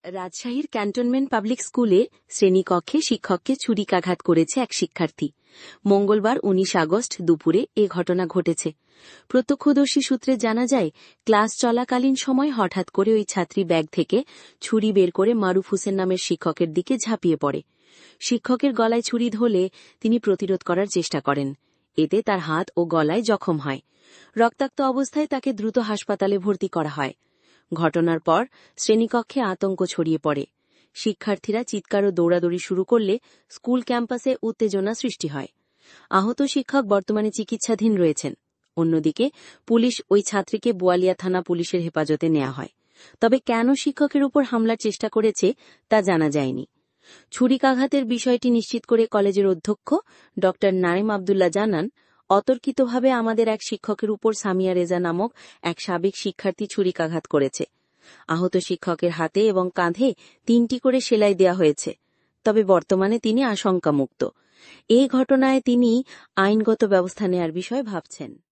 রাজশাহীর cantonment public স্কুলে শ্রেণীকক্ষে শিক্ষককে ছুরিকাঘাত করেছে এক শিক্ষার্থী। মঙ্গলবার ১৯ আগস্ট দুপুরে এ ঘটনা ঘটেছে। প্রত্যক্ষদর্শী সূত্রে জানা যায়, ক্লাস চলাকালীন সময় হঠাৎ করে ওই ছাত্রী ব্যাগ থেকে ছুরি বের করে মারুফ হোসেন নামের শিক্ষকের দিকে ঝাঁপিয়ে পড়ে। শিক্ষকের গলায় ছুরি ধরলে তিনি প্রতিরোধ করার চেষ্টা করেন। এতে তার হাত ও গলায় জখম হয়। রক্তাক্ত অবস্থায় তাকে দ্রুত হাসপাতালে ভর্তি করা হয়। ঘটনার পর শ্রেণীকক্ষে আতঙ্ক ছড়িয়ে পড়ে। শিক্ষার্থীরা চিৎকার ও দৌড়াদৌড়ি শুরু করলে স্কুল ক্যাম্পাসে উত্তেজনা সৃষ্টি হয়। আহত শিক্ষক বর্তমানে চিকিৎসাধীন রয়েছেন। অন্যদিকে পুলিশ ওই ছাত্রীকে বোয়ালিয়া থানা পুলিশের হেফাজতে নেওয়া হয়। তবে কেন শিক্ষকের উপর হামলার চেষ্টা করেছে তা জানা যায়নি। ছুরিকাঘাতের বিষয়টি নিশ্চিত করে কলেজের অধ্যক্ষ ড নাইম আবদুল্লাহ জানান, অতর্কিতভাবে আমাদের এক শিক্ষকের উপর সামিয়া রেজা নামক এক সাবেক শিক্ষার্থী ছুরিকাঘাত করেছে। আহত শিক্ষকের হাতে এবং কাঁধে ৩টি করে সেলাই দেওয়া হয়েছে। তবে বর্তমানে তিনি আশঙ্কামুক্ত। এই ঘটনায় তিনি আইনগত ব্যবস্থা নেয়ার বিষয়ে ভাবছেন।